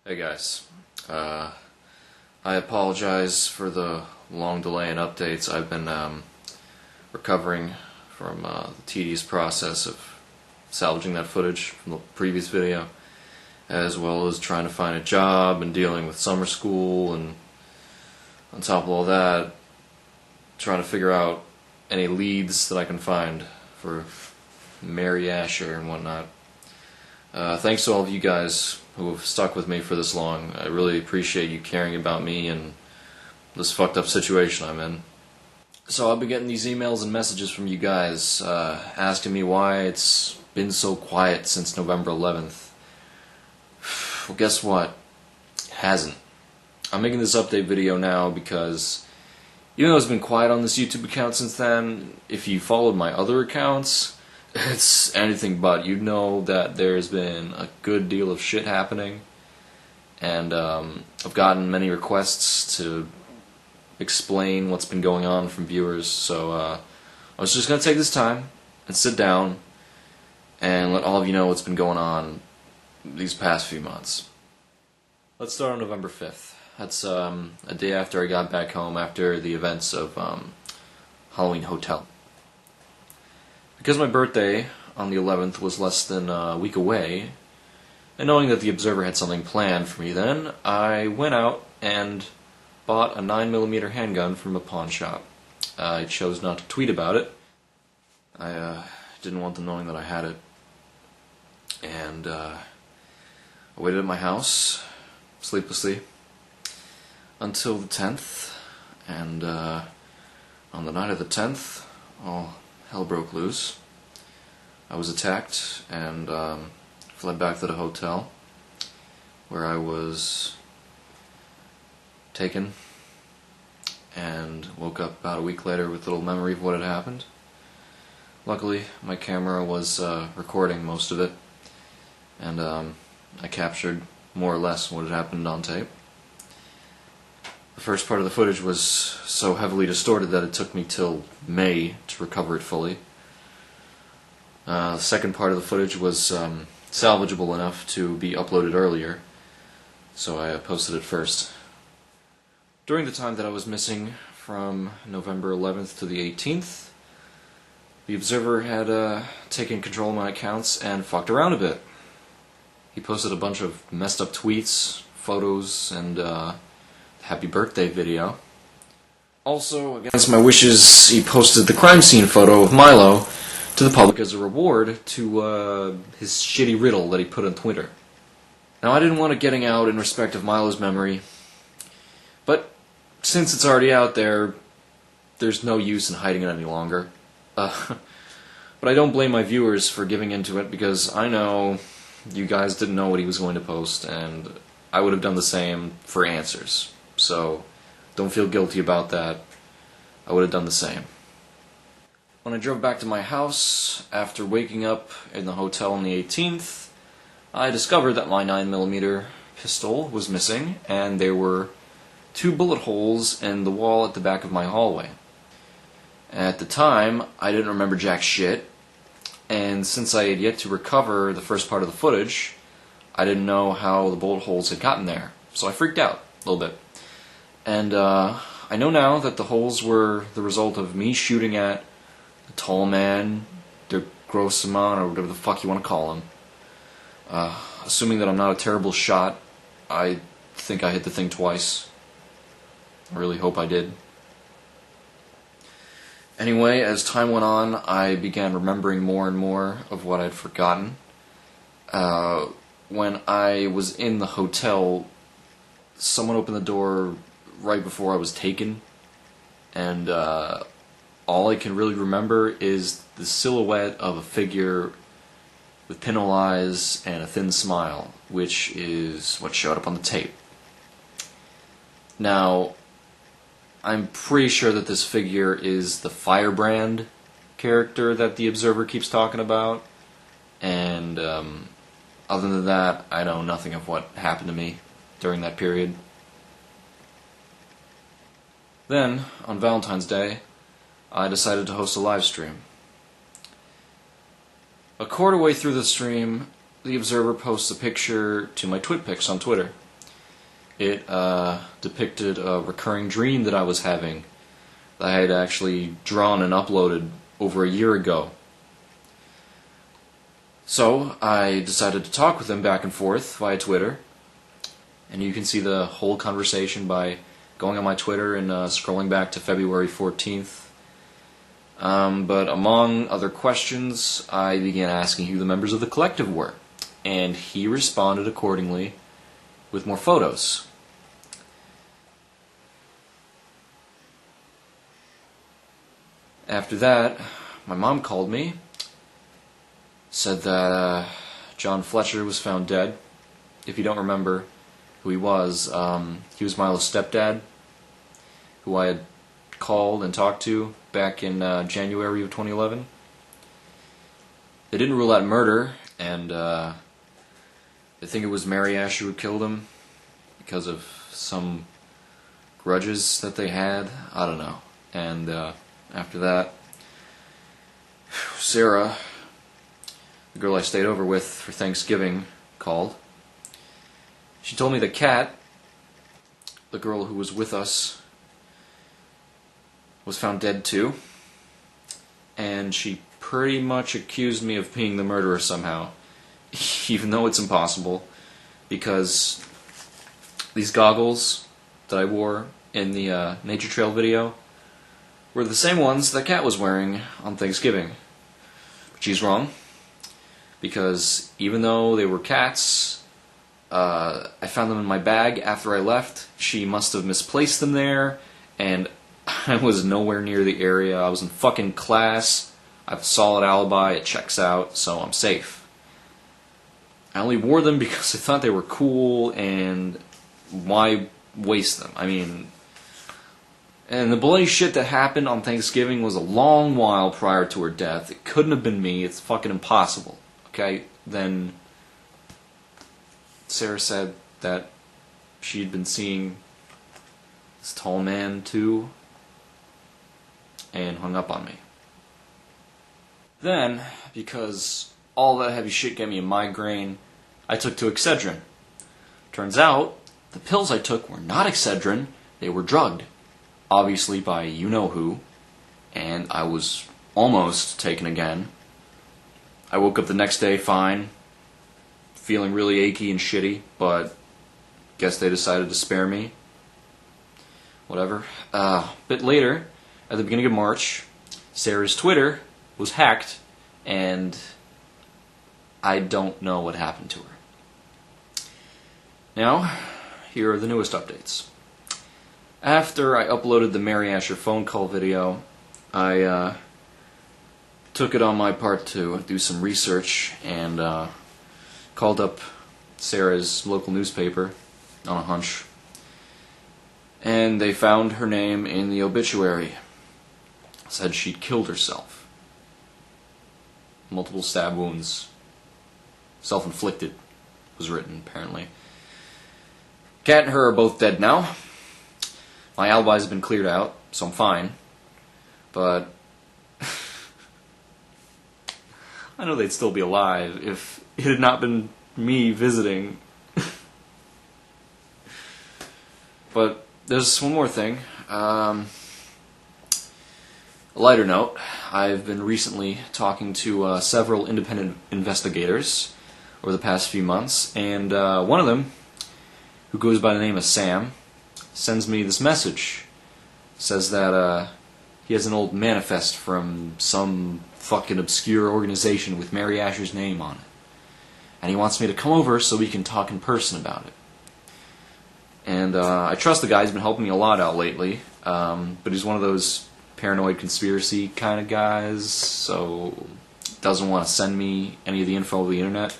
Hey guys, I apologize for the long delay in updates. I've been recovering from the tedious process of salvaging that footage from the previous video, as well as trying to find a job and dealing with summer school, and on top of all that, trying to figure out any leads that I can find for Mary Asher and whatnot. Thanks to all of you guys who have stuck with me for this long. I really appreciate you caring about me and this fucked up situation I'm in. So I've been getting these emails and messages from you guys asking me why it's been so quiet since November 11th. Well, guess what? It hasn't. I'm making this update video now because even though it's been quiet on this YouTube account since then, if you followed my other accounts, it's anything but. You'd know that there's been a good deal of shit happening, and I've gotten many requests to explain what's been going on from viewers, so I was just going to take this time and sit down and let all of you know what's been going on these past few months. Let's start on November 5th. That's a day after I got back home after the events of Halloween Hotel. Because my birthday on the 11th was less than a week away, and knowing that the Observer had something planned for me then, I went out and bought a 9mm handgun from a pawn shop. I chose not to tweet about it. I didn't want them knowing that I had it. And I waited at my house, sleeplessly, until the 10th, and on the night of the 10th, all hell broke loose. I was attacked and fled back to the hotel, where I was taken and woke up about a week later with little memory of what had happened. Luckily, my camera was recording most of it, and I captured more or less what had happened on tape. The first part of the footage was so heavily distorted that it took me till May to recover it fully. The second part of the footage was salvageable enough to be uploaded earlier, so I posted it first. During the time that I was missing, from November 11th to the 18th, the Observer had taken control of my accounts and fucked around a bit. He posted a bunch of messed up tweets, photos, and happy birthday video. Also, against my wishes, he posted the crime scene photo of Milo to the public as a reward to his shitty riddle that he put on Twitter. Now, I didn't want it getting out in respect of Milo's memory, but since it's already out there, there's no use in hiding it any longer. But I don't blame my viewers for giving into it, because I know you guys didn't know what he was going to post, and I would have done the same for answers. So, don't feel guilty about that. I would have done the same. When I drove back to my house, after waking up in the hotel on the 18th, I discovered that my 9mm pistol was missing, and there were 2 bullet holes in the wall at the back of my hallway. At the time, I didn't remember jack shit, and since I had yet to recover the first part of the footage, I didn't know how the bullet holes had gotten there, so I freaked out a little bit. And I know now that the holes were the result of me shooting at the tall man, the Grosseman, or whatever the fuck you want to call him. Assuming that I'm not a terrible shot, I think I hit the thing twice. I really hope I did. Anyway, as time went on, I began remembering more and more of what I'd forgotten. When I was in the hotel, someone opened the door right before I was taken, and all I can really remember is the silhouette of a figure with pinhole eyes and a thin smile, which is what showed up on the tape. Now, I'm pretty sure that this figure is the Firebrand character that the Observer keeps talking about, and other than that, I know nothing of what happened to me during that period. Then, on Valentine's Day, I decided to host a live stream. A quarter way through the stream, the Observer posts a picture to my TwitPics on Twitter. It depicted a recurring dream that I was having that I had actually drawn and uploaded over a year ago. So I decided to talk with him back and forth via Twitter, and you can see the whole conversation by going on my Twitter and scrolling back to February 14th. But among other questions, I began asking who the members of the collective were, and he responded accordingly with more photos. After that, my mom called me, said that John Fletcher was found dead. If you don't remember who he was Milo's stepdad, who I had called and talked to back in January of 2011. They didn't rule out murder, and they think it was Mary Asher who killed him because of some grudges that they had. I don't know. And after that, Sarah, the girl I stayed over with for Thanksgiving, called. She told me the cat, the girl who was with us, was found dead too, and she pretty much accused me of being the murderer somehow, even though it's impossible, because these goggles that I wore in the nature trail video were the same ones that Kat was wearing on Thanksgiving. But she's wrong, because even though they were Kat's, I found them in my bag after I left. She must have misplaced them there, and I was nowhere near the area. I was in fucking class. I have a solid alibi. It checks out, so I'm safe. I only wore them because I thought they were cool, and why waste them? I mean, and the bloody shit that happened on Thanksgiving was a long while prior to her death. It couldn't have been me. It's fucking impossible. Okay? Then Sarah said that she'd been seeing this tall man too, and hung up on me. Then, because all that heavy shit gave me a migraine, I took to Excedrin. Turns out, the pills I took were not Excedrin, they were drugged. Obviously by you-know-who, and I was almost taken again. I woke up the next day fine, feeling really achy and shitty, but guess they decided to spare me. Whatever. A bit later, at the beginning of March, Sarah's Twitter was hacked, and I don't know what happened to her. Now, here are the newest updates. After I uploaded the Mary Asher phone call video, I took it on my part to do some research and called up Sarah's local newspaper on a hunch. And they found her name in the obituary. Said she'd killed herself. Multiple stab wounds. Self-inflicted was written, apparently. Kat and her are both dead now. My alibis have been cleared out, so I'm fine. But I know they'd still be alive if it had not been me visiting. But there's one more thing. A lighter note, I've been recently talking to several independent investigators over the past few months, and one of them, who goes by the name of Sam, sends me this message. Says that he has an old manifest from some fucking obscure organization with Mary Asher's name on it. And he wants me to come over so we can talk in person about it. And I trust the guy. He's been helping me a lot out lately. But he's one of those paranoid conspiracy kind of guys, so doesn't want to send me any of the info over the internet.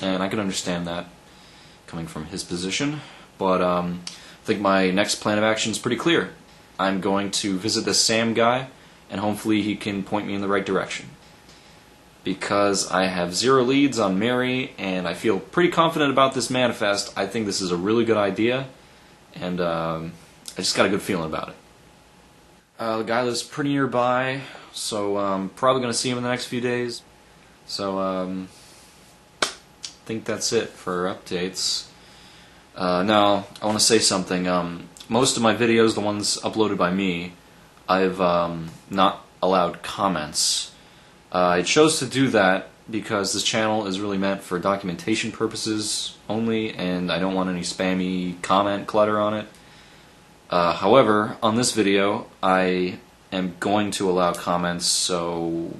And I can understand that coming from his position. But I think my next plan of action is pretty clear. I'm going to visit this Sam guy, and hopefully he can point me in the right direction. Because I have zero leads on Mary, and I feel pretty confident about this manifest. I think this is a really good idea, and I just got a good feeling about it. The guy lives pretty nearby, so I'm probably going to see him in the next few days. So I think that's it for updates. Now, I want to say something. Most of my videos, the ones uploaded by me, I've not allowed comments. I chose to do that because this channel is really meant for documentation purposes only, and I don't want any spammy comment clutter on it. However, on this video, I am going to allow comments, so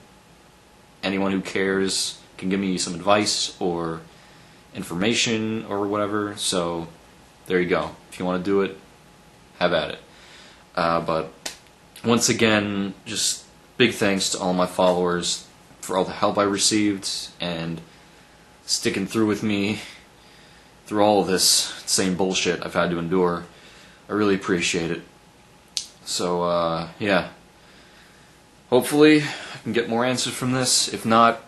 anyone who cares can give me some advice or information or whatever, so there you go. If you want to do it, have at it. But once again, just big thanks to all my followers for all the help I received and sticking through with me through all of this same bullshit I've had to endure. I really appreciate it. So, yeah. Hopefully, I can get more answers from this. If not,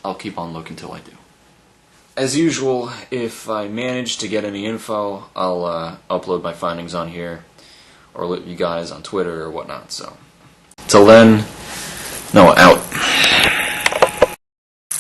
I'll keep on looking till I do. As usual, if I manage to get any info, I'll upload my findings on here, or let you guys on Twitter or whatnot, so. Till then, no, out.